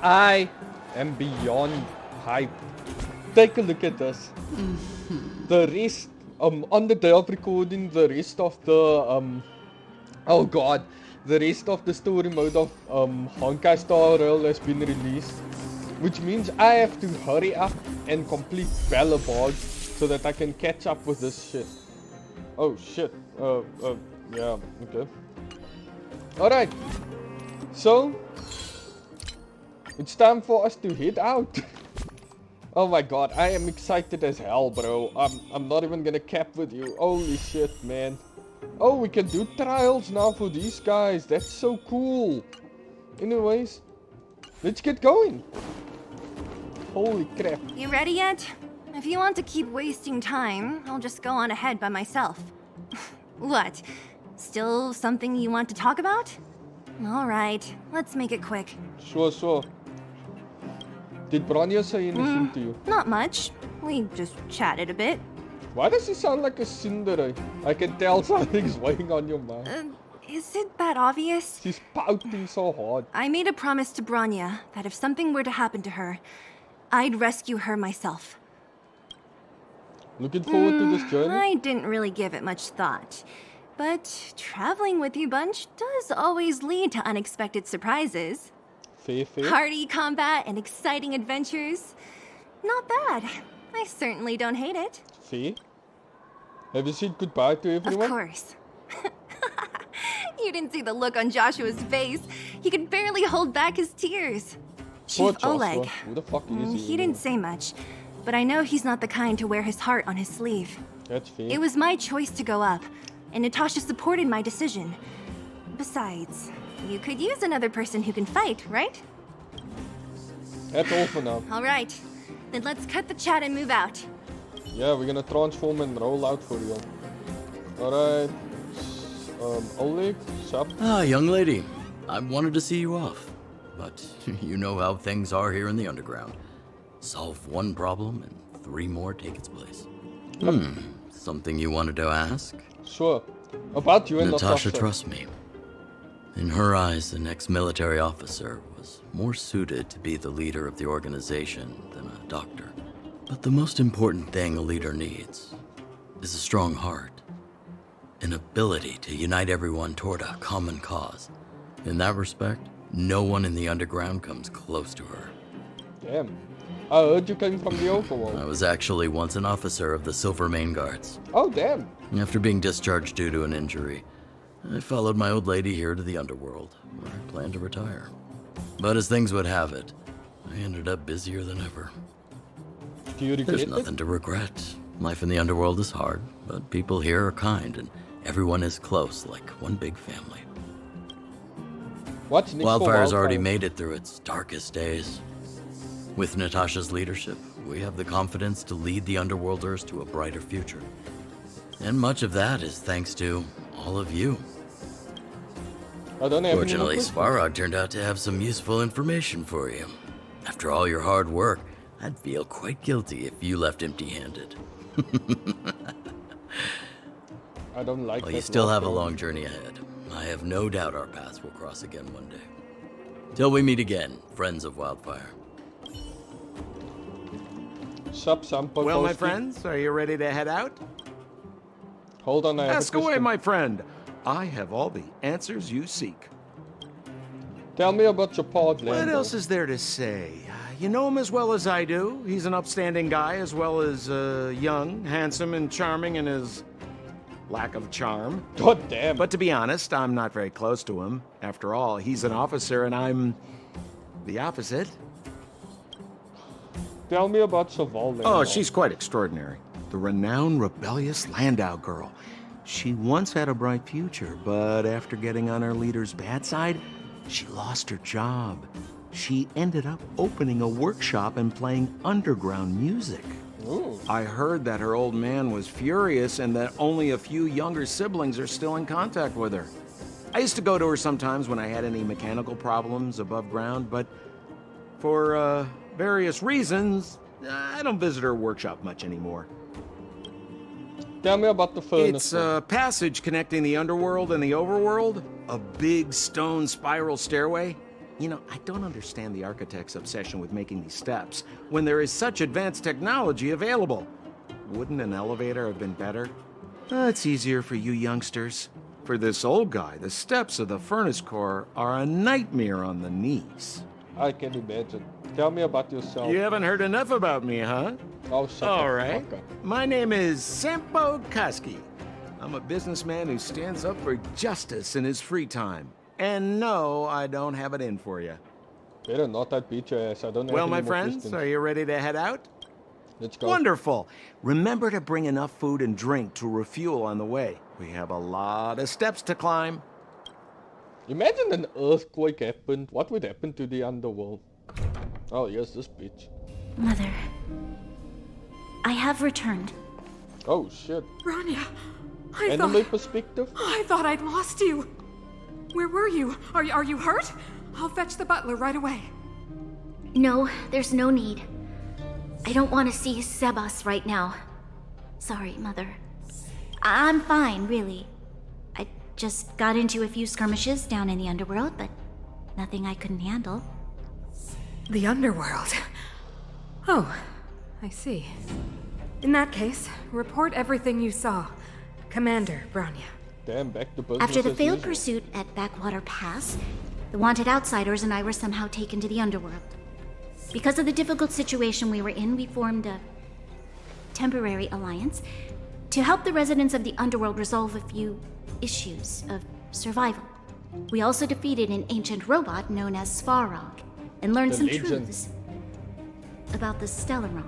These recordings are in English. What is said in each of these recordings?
I am beyond hype. Take a look at this. The rest, on the day of recording, the rest of the, oh god, the rest of the story mode of, Honkai Star Rail has been released. Which means I have to hurry up and complete Belobog so that I can catch up with this shit. Oh shit, yeah, okay. Alright, so, it's time for us to head out. Oh my god, I am excited as hell, bro. I'm not even gonna cap with you. Holy shit, man. Oh, we can do trials now for these guys. That's so cool. Anyways, let's get going. Holy crap. You ready yet? If you want to keep wasting time, I'll just go on ahead by myself. What? Still something you want to talk about? Alright, let's make it quick. Sure. Did Branya say anything to you? Not much. We just chatted a bit. Why does he sound like a tsundere? I can tell something's weighing on your mind. Is it that obvious? She's pouting so hard. I made a promise to Branya that if something were to happen to her, I'd rescue her myself. Looking forward to this journey? I didn't really give it much thought. But traveling with you bunch does always lead to unexpected surprises. Fair. Hearty combat and exciting adventures. Not bad. I certainly don't hate it. Fair. Have you said goodbye to everyone? Of course. You didn't see the look on Joshua's face. He could barely hold back his tears. Poor Chief Joshua. Oleg. Who the fuck is he? He didn't say much, but I know he's not the kind to wear his heart on his sleeve. That's fair. It was my choice to go up, and Natasha supported my decision. Besides, you could use another person who can fight, right? That's all for now. All right, then let's cut the chat and move out. Yeah, we're gonna transform and roll out for you. Alright. Oleg, sup? Ah, young lady. I wanted to see you off. But you know how things are here in the underground. Solve one problem and 3 more take its place. Something you wanted to ask? Sure. About you and Natasha, Natasha. trust me. In her eyes, an ex-military officer was more suited to be the leader of the organization than a doctor. But the most important thing a leader needs is a strong heart. An ability to unite everyone toward a common cause. In that respect, no one in the underground comes close to her. Damn. I heard you came from the overworld. I was actually once an officer of the Silver Main Guards. Oh, damn. After being discharged due to an injury, I followed my old lady here to the underworld, where I planned to retire. But as things would have it, I ended up busier than ever. Do you regret There's it? nothing to regret. Life in the underworld is hard, but people here are kind, and everyone is close, like one big family. What's next for Wildfire's already Wildfire? made it through its darkest days. With Natasha's leadership, we have the confidence to lead the Underworlders to a brighter future. And much of that is thanks to all of you. I don't have any Fortunately, more questions. Svarog turned out to have some useful information for you. After all your hard work, I'd feel quite guilty if you left empty-handed. I don't like Well, that you still have a laughter. long journey ahead. I have no doubt our paths will cross again one day. Till we meet again, friends of Wildfire. Sup, Sampo Well, my Toasty? friends, are you ready to head out? Hold on, I have Ask a away, question. my friend. I have all the answers you seek. Tell me about your pod, What Lando. else is there to say? You know him as well as I do. He's an upstanding guy, as well as young, handsome, and charming in his lack of charm. God damn. But to be honest, I'm not very close to him. After all, he's an officer, and I'm the opposite. Tell me about Saval, Lando. Oh, she's quite extraordinary. The renowned rebellious Landau girl. She once had a bright future, but after getting on her leader's bad side, she lost her job. She ended up opening a workshop and playing underground music. Ooh. I heard that her old man was furious and that only a few younger siblings are still in contact with her. I used to go to her sometimes when I had any mechanical problems above ground, but for various reasons, I don't visit her workshop much anymore. Tell me about the furnace. It's a passage connecting the underworld and the overworld. A big stone spiral stairway. You know, I don't understand the architect's obsession with making these steps when there is such advanced technology available. Wouldn't an elevator have been better? It's easier for you youngsters. For this old guy, the steps of the furnace core are a nightmare on the knees. I can imagine. Tell me about yourself. You haven't heard enough about me, huh? Oh, shut All the right. fuck up. My name is Sampo Koski. I'm a businessman who stands up for justice in his free time. And no, I don't have it in for you. Better not, I'd beat your ass. I don't have Well, any my more friends, questions. are you ready to head out? Let's go. Wonderful. Remember to bring enough food and drink to refuel on the way. We have a lot of steps to climb. Imagine an earthquake happened. What would happen to the underworld? Oh, yes, this bitch. Mother, I have returned. Oh, shit. Bronya, Anime perspective? I thought I'd lost you. Where were you? Are you hurt? I'll fetch the butler right away. No, there's no need. I don't want to see Sebas right now. Sorry, Mother. I'm fine, really. I just got into a few skirmishes down in the underworld, but nothing I couldn't handle. The underworld. Oh, I see. In that case, report everything you saw. Commander Bronya. Damn, back to business After the as failed usual. pursuit at Backwater Pass, the wanted outsiders and I were somehow taken to the underworld. Because of the difficult situation we were in, we formed a temporary alliance to help the residents of the underworld resolve a few issues of survival. We also defeated an ancient robot known as Svarog and learned The some legend. truths about the Stellaron.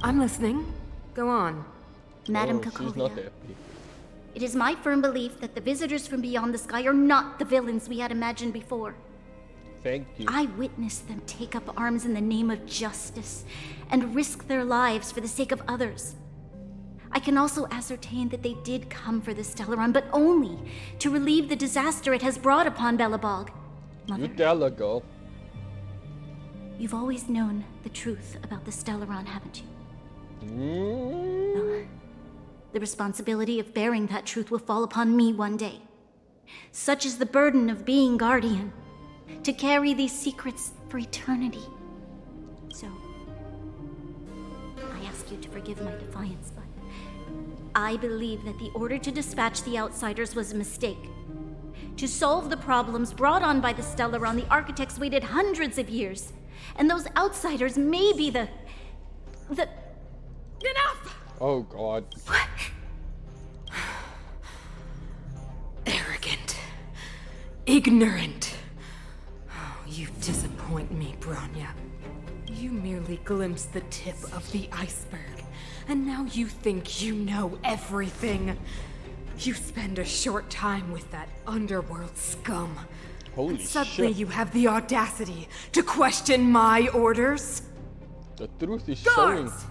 I'm listening. Go on. Madam Oh, she's not Kakovia, happy. it is my firm belief that the visitors from beyond the sky are not the villains we had imagined before. Thank you. I witnessed them take up arms in the name of justice and risk their lives for the sake of others. I can also ascertain that they did come for the Stellaron, but only to relieve the disaster it has brought upon Belobog. You Mother, tell her, girl. you've always known the truth about the Stellaron, haven't you? Mm. The responsibility of bearing that truth will fall upon me one day. Such is the burden of being guardian, to carry these secrets for eternity. So, I ask you to forgive my defiance, but I believe that the order to dispatch the outsiders was a mistake. To solve the problems brought on by the Stellaron, the architects waited hundreds of years. And those outsiders may be the... Enough! Oh, God. Arrogant. Ignorant. Oh, you disappoint me, Bronya. You merely glimpsed the tip of the iceberg, and now you think you know everything. You spend a short time with that underworld scum. Holy and suddenly shit. you have the audacity to question my orders? The truth is showing. Guards!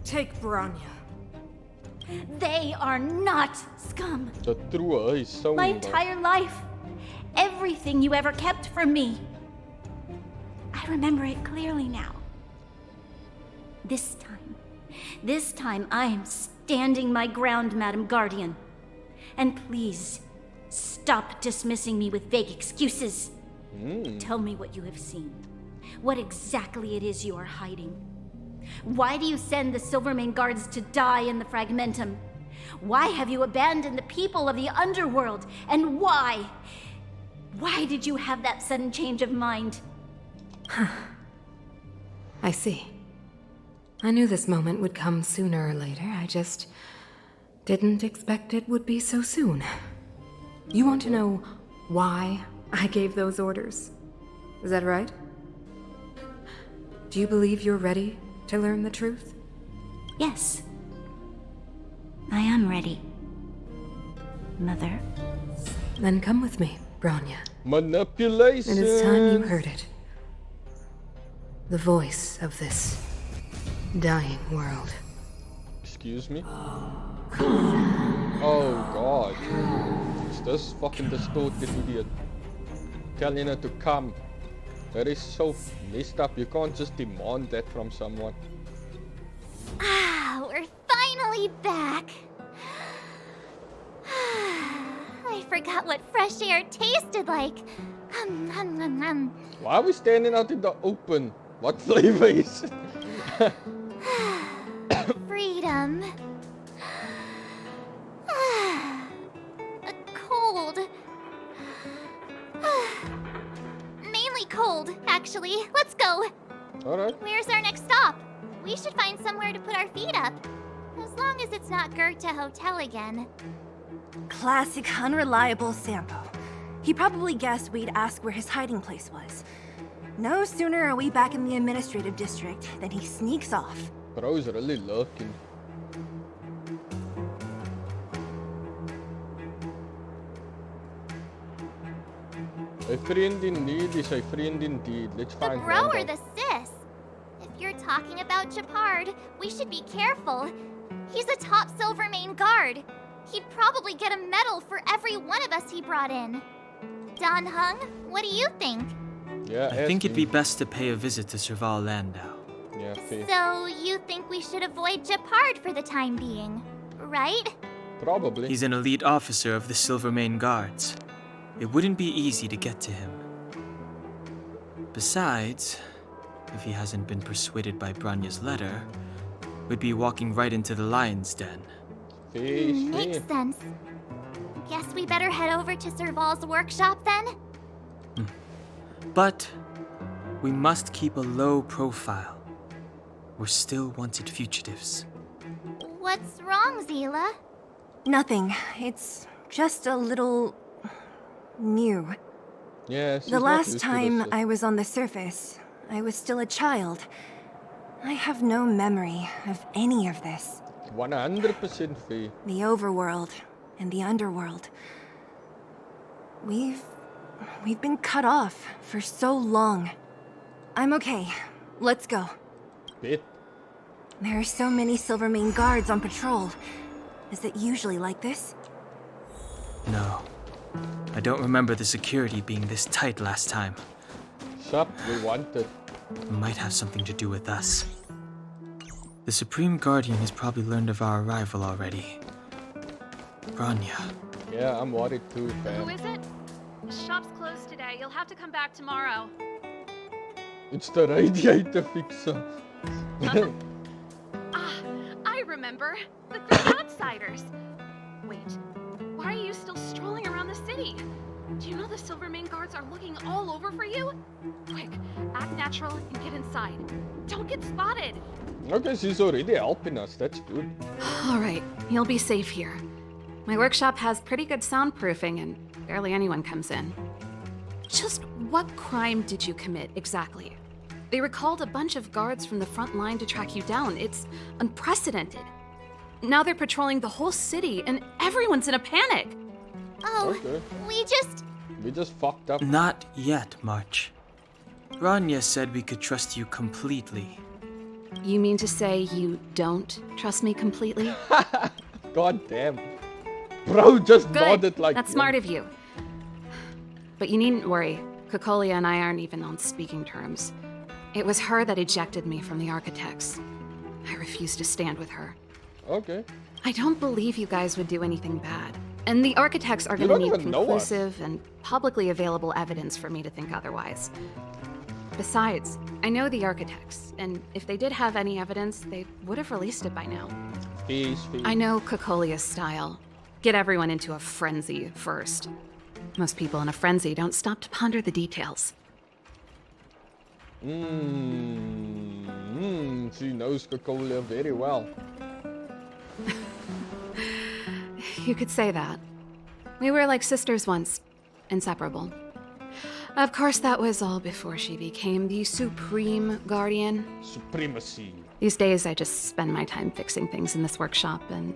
Take Bronya. They are not scum. The truth is showing. My bro. entire life. Everything you ever kept from me. I remember it clearly now. This time I am standing my ground, Madam Guardian. And please, stop dismissing me with vague excuses. Tell me what you have seen. What exactly it is you are hiding. Why do you send the Silvermane guards to die in the Fragmentum? Why have you abandoned the people of the underworld? And why? Why did you have that sudden change of mind? I see. I knew this moment would come sooner or later. I just didn't expect it would be so soon. You want to know why I gave those orders? Is that right? Do you believe you're ready to learn the truth? Yes. I am ready. Mother. Then come with me, Bronya. Manipulation. It is time you heard it. The voice of this dying world. Excuse me? Oh, God. It's this fucking distorted idiot. Telling her to come. That is so messed up. You can't just demand that from someone. Ah, we're finally back. I forgot what fresh air tasted like. Why are we standing out in the open? What flavor is it? Freedom. Cold. Mainly cold, actually. Let's go. Alright. Where's our next stop? We should find somewhere to put our feet up. As long as it's not Goethe Hotel again. Classic unreliable Sampo. He probably guessed we'd ask where his hiding place was. No sooner are we back in the administrative district than he sneaks off. Bro's really lurking. A friend in need is a friend indeed. Let's The find bro or Randall. the sis? If you're talking about Japard, we should be careful. He's a top Silvermane guard. He'd probably get a medal for every one of us he brought in. Don Hung, what do you think? Yeah, I think it'd me. be best to pay a visit to Serval Landau. Yeah, fair. So, you think we should avoid Japard for the time being, right? Probably. He's an elite officer of the Silvermane Guards. It wouldn't be easy to get to him. Besides, if he hasn't been persuaded by Branya's letter, we'd be walking right into the lion's den. Fair, Makes fair. sense. Guess we better head over to Serval's workshop then? But we must keep a low profile. We're still wanted fugitives. What's wrong, Zila? Nothing. It's just a little... new. Yeah, she's The not last used to time this shit. I was on the surface, I was still a child. I have no memory of any of this. 100% fair. The overworld and the underworld. We've been cut off for so long. I'm okay. Let's go. Bet. There are so many Silvermane guards on patrol. Is it usually like this? No. I don't remember the security being this tight last time. Sup, we want it. It might have something to do with us. The Supreme Guardian has probably learned of our arrival already. Branya. Yeah, I'm worried too, Who fam. is it? The shop's closed today. You'll have to come back tomorrow. It's the radiator fixer. Ah, I remember. The three outsiders. Wait, why are you still strolling around the city? Do you know the Silvermane guards are looking all over for you? Quick, act natural and get inside. Don't get spotted. Okay, she's already helping us. That's good. All right, you'll be safe here. My workshop has pretty good soundproofing and barely anyone comes in. Just what crime did you commit exactly? They recalled a bunch of guards from the front line to track you down. It's unprecedented. Now they're patrolling the whole city and everyone's in a panic. Oh, Okay. we We just fucked up. Not yet, March. Branya said we could trust you completely. You mean to say you don't trust me completely? God damn. Bro just Good. nodded like... That's smart of you. But you needn't worry. Kokolia and I aren't even on speaking terms. It was her that ejected me from the Architects. I refuse to stand with her. Okay. I don't believe you guys would do anything bad. And the Architects are You going to don't need even know us. conclusive and publicly available evidence for me to think otherwise. Besides, I know the Architects, and if they did have any evidence, they would have released it by now. Peace. I know Kokolia's style. Get everyone into a frenzy first. Most people in a frenzy don't stop to ponder the details. She knows Coca-Cola very well. You could say that. We were like sisters once, inseparable. Of course, that was all before she became the Supreme Guardian. Supremacy. These days, I just spend my time fixing things in this workshop and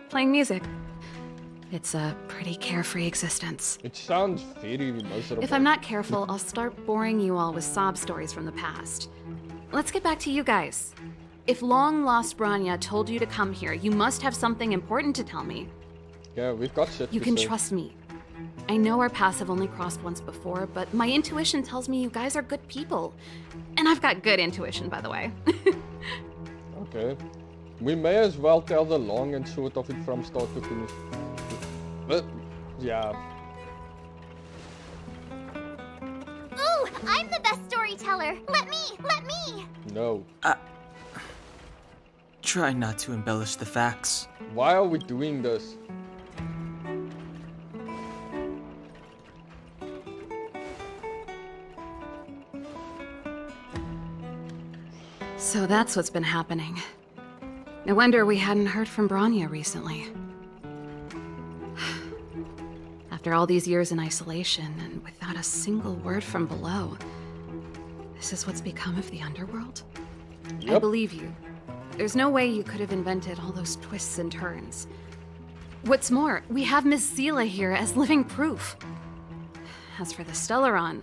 playing music. It's a pretty carefree existence. It sounds very miserable. If I'm not careful, I'll start boring you all with sob stories from the past. Let's get back to you guys. If long-lost Branya told you to come here, you must have something important to tell me. Yeah, we've got shit You to can say. trust me. I know our paths have only crossed once before, but my intuition tells me you guys are good people. And I've got good intuition, by the way. Okay. We may as well tell the long and short of it from start to finish. But Yeah. Ooh, I'm the best storyteller. Let me. No. Try not to embellish the facts. Why are we doing this? So that's what's been happening. No wonder we hadn't heard from Bronya recently. After all these years in isolation and without a single word from below, this is what's become of the underworld? I Yep. believe you. There's no way you could have invented all those twists and turns. What's more, we have Miss Zila here as living proof. As for the Stellaron,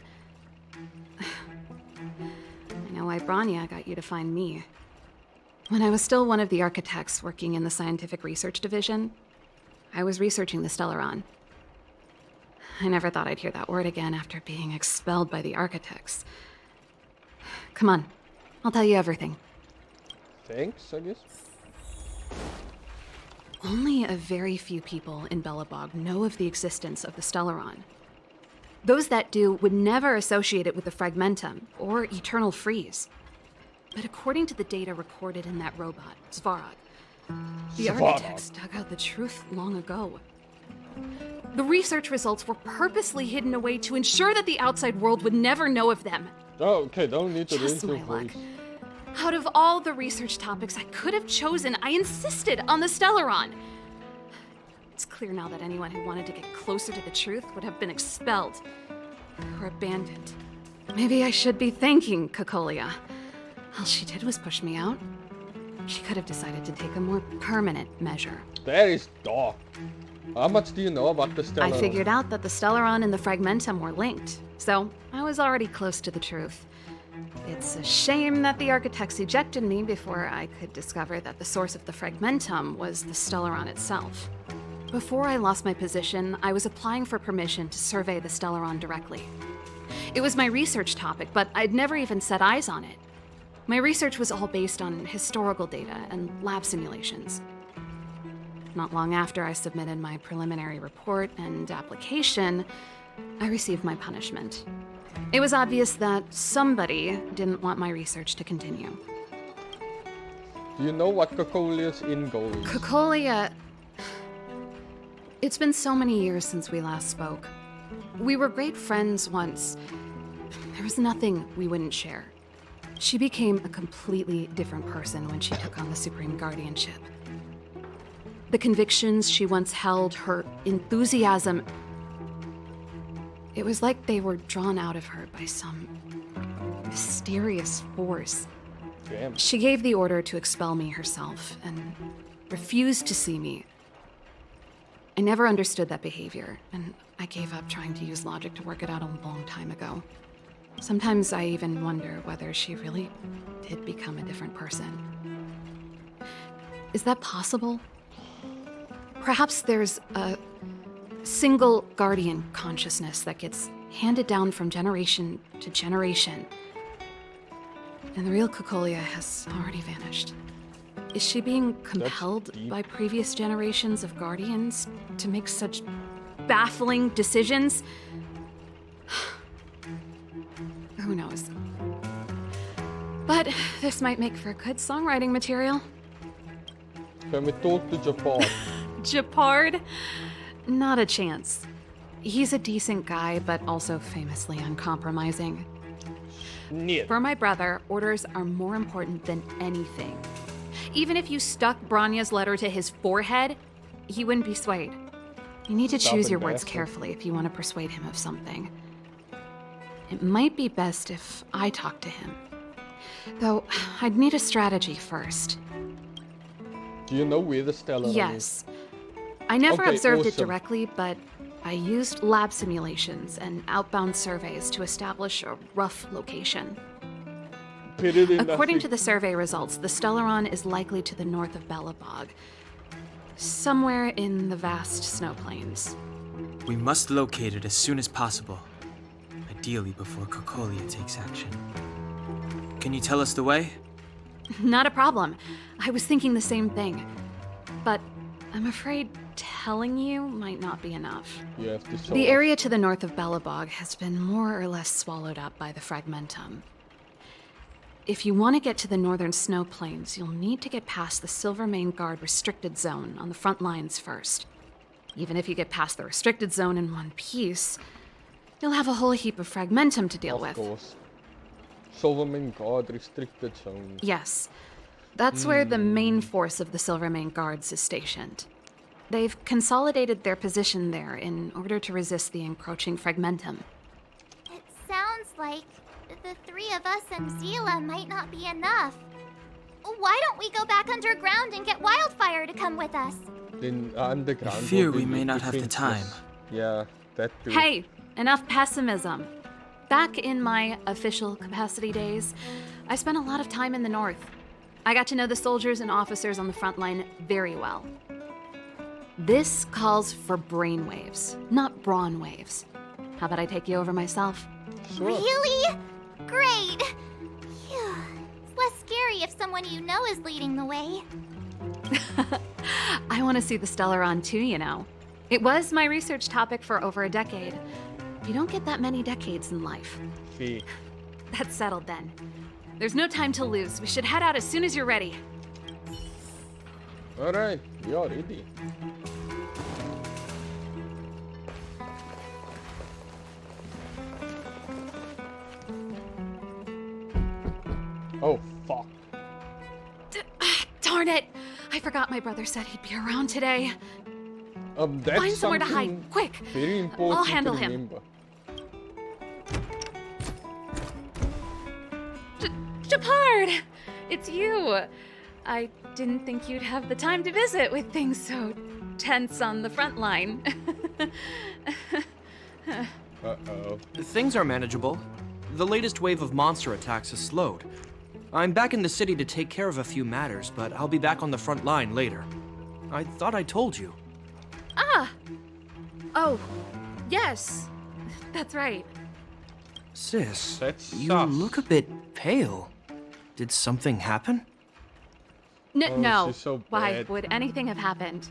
I know why Bronya got you to find me. When I was still one of the architects working in the scientific research division, I was researching the Stellaron. I never thought I'd hear that word again after being expelled by the architects. Come on, I'll tell you everything. Thanks, I guess. Only a very few people in Belobog know of the existence of the Stellaron. Those that do would never associate it with the Fragmentum or Eternal Freeze. But according to the data recorded in that robot, Svarog, the Svarog. architects dug out the truth long ago. The research results were purposely hidden away to ensure that the outside world would never know of them. Oh, okay, don't need to Just raise your my luck. voice. Out of all the research topics I could have chosen, I insisted on the Stellaron. It's clear now that anyone who wanted to get closer to the truth would have been expelled or abandoned. Maybe I should be thanking Cocolia. All she did was push me out. She could have decided to take a more permanent measure. That is dark. How much do you know about the Stellar? I figured out that the Stellaron and the Fragmentum were linked, so I was already close to the truth. It's a shame that the architects ejected me before I could discover that the source of the Fragmentum was the Stellaron itself. Before I lost my position, I was applying for permission to survey the Stellaron directly. It was my research topic, but I'd never even set eyes on it. My research was all based on historical data and lab simulations. Not long after I submitted my preliminary report and application, I received my punishment. It was obvious that somebody didn't want my research to continue. Do you know what Cocolia's end goal is? Cocolia... It's been so many years since we last spoke. We were great friends once. There was nothing we wouldn't share. She became a completely different person when she took on the Supreme Guardianship. The convictions she once held, her enthusiasm... It was like they were drawn out of her by some mysterious force. Damn. She gave the order to expel me herself and refused to see me. I never understood that behavior, and I gave up trying to use logic to work it out a long time ago. Sometimes I even wonder whether she really did become a different person. Is that possible? Perhaps there's a single guardian consciousness that gets handed down from generation to generation. And the real Cocolia has already vanished. Is she being compelled deep. by previous generations of guardians to make such baffling decisions? Who knows? But this might make for good songwriting material. Can we talk to Japan? Japard? Not a chance. He's a decent guy, but also famously uncompromising. Нет. For my brother, orders are more important than anything. Even if you stuck Bronya's letter to his forehead, he wouldn't be swayed. You need to choose your words Stubborn carefully if you want to persuade him of something. It might be best if I talk to him. Though, I'd need a strategy first. Do you know where the Stellar is? Yes. I never Okay, observed it awesome. directly, but I used lab simulations and outbound surveys to establish a rough location. Put it in According that to the survey results, the Stellaron is likely to the north of Belobog, somewhere in the vast snow plains. We must locate it as soon as possible. Ideally before Cocolia takes action. Can you tell us the way? Not a problem. I was thinking the same thing. But I'm afraid telling you might not be enough. You have to show The us. area to the north of Belobog has been more or less swallowed up by the Fragmentum. If you want to get to the northern snow plains, you'll need to get past the Silvermane Guard restricted zone on the front lines first. Even if you get past the restricted zone in one piece, you'll have a whole heap of Fragmentum to deal with. Of course. Silvermane Guard restricted zone. Yes. That's where the main force of the Silvermane Guards is stationed. They've consolidated their position there in order to resist the encroaching Fragmentum. It sounds like the three of us and Zila might not be enough. Why don't we go back underground and get Wildfire to come with us? Then underground. I fear will we be may not have the defenseless. time. Yeah, that too. Hey, enough pessimism. Back in my official capacity days, I spent a lot of time in the north. I got to know the soldiers and officers on the front line very well. This calls for brainwaves, not brawn waves. How about I take you over myself? Sure. Really? Great! Phew. It's less scary if someone you know is leading the way. I want to see the Stellaron too, you know. It was my research topic for over a decade. You don't get that many decades in life. Fee. That's settled then. There's no time to lose. We should head out as soon as you're ready. Alright, we are ready. Oh, fuck. Darn it! I forgot my brother said he'd be around today. That's Find somewhere to hide, something quick! very important I'll handle to him. remember. Japard! It's you! I didn't think you'd have the time to visit with things so tense on the front line. Uh-oh. Things are manageable. The latest wave of monster attacks has slowed. I'm back in the city to take care of a few matters, but I'll be back on the front line later. I thought I told you. Ah! Oh, yes. That's right. Sis, That's you sus. look a bit pale. Did something happen? Oh, No. she's so Why bad. would anything have happened?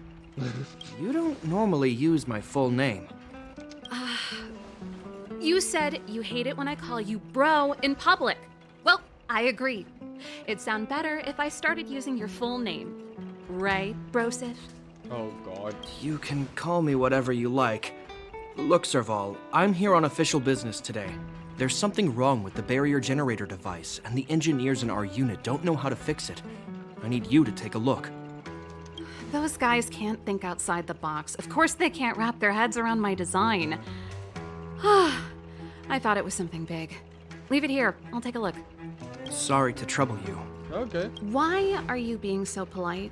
You don't normally use my full name. You said you hate it when I call you bro in public. Well, I agree. It'd sound better if I started using your full name. Right, Brosif? Oh, God. You can call me whatever you like. Look, Serval, I'm here on official business today. There's something wrong with the barrier generator device, and the engineers in our unit don't know how to fix it. I need you to take a look. Those guys can't think outside the box. Of course they can't wrap their heads around my design. I thought it was something big. Leave it here. I'll take a look. Sorry to trouble you. Okay. Why are you being so polite?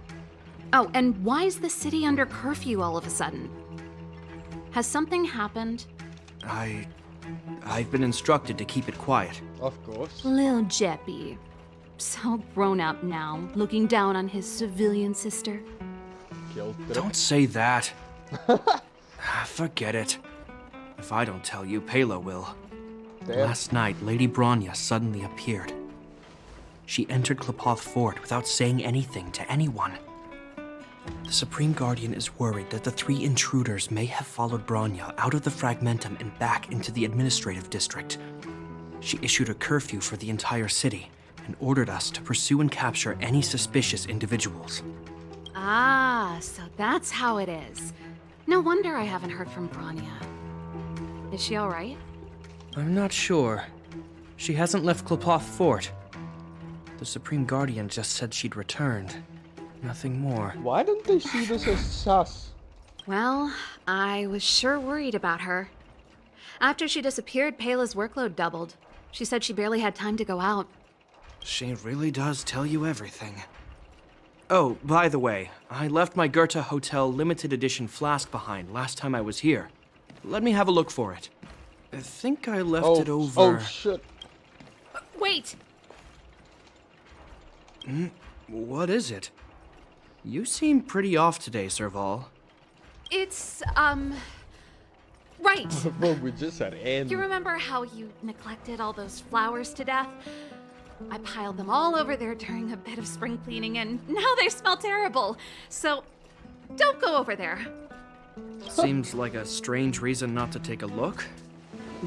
Oh, and why is the city under curfew all of a sudden? Has something happened? I've been instructed to keep it quiet. Of course. Lil Jeppy. So grown up now, looking down on his civilian sister. Guilt trip. Don't say that. Forget it. If I don't tell you, Pela will. Damn. Last night, Lady Bronya suddenly appeared. She entered Klapoth Fort without saying anything to anyone. The Supreme Guardian is worried that the three intruders may have followed Bronya out of the Fragmentum and back into the administrative district. She issued a curfew for the entire city and ordered us to pursue and capture any suspicious individuals. Ah, so that's how it is. No wonder I haven't heard from Bronya. Is she all right? I'm not sure. She hasn't left Klapoth Fort. The Supreme Guardian just said she'd returned. Nothing more. Why don't they see this as sus? Well, I was sure worried about her. After she disappeared, Pela's workload doubled. She said she barely had time to go out. She really does tell you everything. Oh, by the way, I left my Goethe Hotel limited edition flask behind last time I was here. Let me have a look for it. I think I left it over... Oh, shit. Wait! What is it? You seem pretty off today, Serval. It's, right. Well, we just had N. You remember how you neglected all those flowers to death? I piled them all over there during a bit of spring cleaning, and now they smell terrible. So, don't go over there. Seems like a strange reason not to take a look.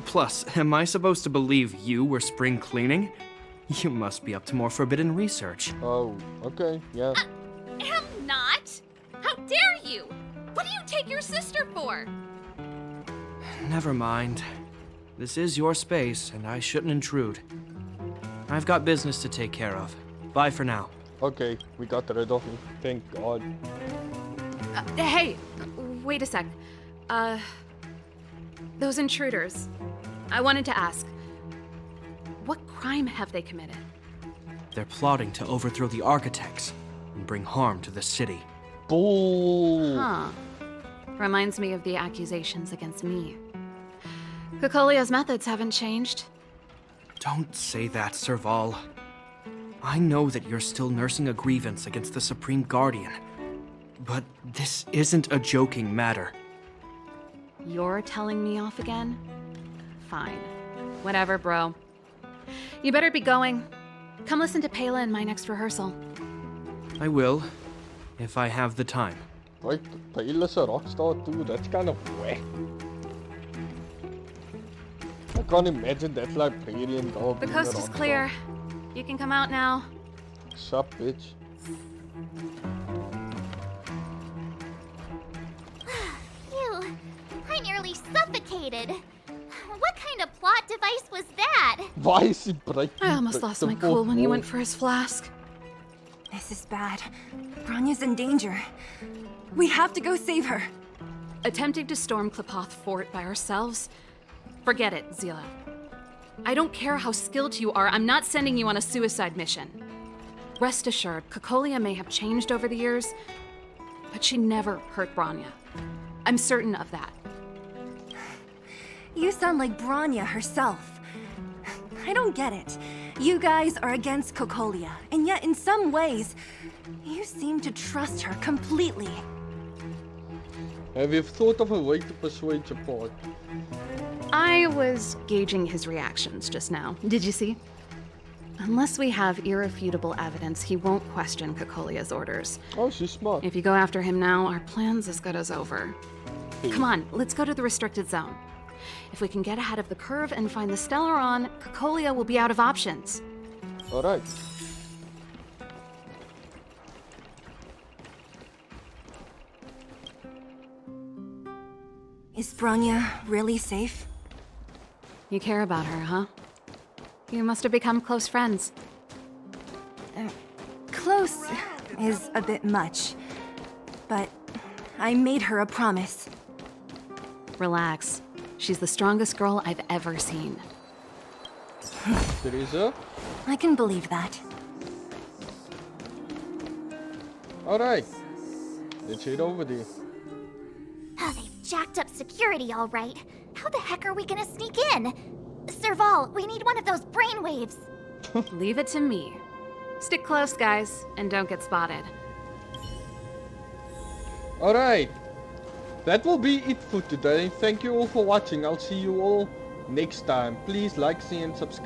Plus, am I supposed to believe you were spring cleaning? You must be up to more forbidden research. Oh, okay, yeah. Am not! How dare you! What do you take your sister for? Never mind. This is your space, and I shouldn't intrude. I've got business to take care of. Bye for now. Okay, we got rid of him. Thank God. Hey, wait a sec. Those intruders. I wanted to ask, what crime have they committed? They're plotting to overthrow the architects and bring harm to the city. Bull. Huh. Reminds me of the accusations against me. Cocolia's methods haven't changed. Don't say that, Serval. I know that you're still nursing a grievance against the Supreme Guardian, but this isn't a joking matter. You're telling me off again? Fine. Whatever, bro. You better be going. Come listen to Pela in my next rehearsal. I will, if I have the time. Right, Payla's a rock star too. That's kind of whack. I can't imagine that librarian girl The being coast a is rock clear. You can come out now. star. Sup, bitch. Phew, I nearly suffocated. What kind of plot device was that? Why is he breaking I almost lost my cool when he went for his flask. This is bad. Bronya's in danger. We have to go save her. Attempting to storm Klipoth Fort by ourselves? Forget it, Zila. I don't care how skilled you are, I'm not sending you on a suicide mission. Rest assured, Cocolia may have changed over the years, but she never hurt Bronya. I'm certain of that. You sound like Bronya herself. I don't get it. You guys are against Cocolia, and yet in some ways, you seem to trust her completely. Have you thought of a way to persuade your part? I was gauging his reactions just now. Did you see? Unless we have irrefutable evidence, he won't question Cocolia's orders. Oh, she's smart. If you go after him now, our plan's as good as over. Come on, let's go to the restricted zone. If we can get ahead of the curve and find the Stellaron, Cocolia will be out of options. Alright. Is Bronya really safe? You care about her, huh? You must have become close friends. Close is a bit much, but I made her a promise. Relax. She's the strongest girl I've ever seen. Teresa? I can believe that. Alright. Let's head over there. Oh, they've jacked up security all right. How the heck are we gonna sneak in? Serval, we need one of those brainwaves. Leave it to me. Stick close, guys, and don't get spotted. Alright. That will be it for today. Thank you all for watching. I'll see you all next time. Please like, share, and subscribe.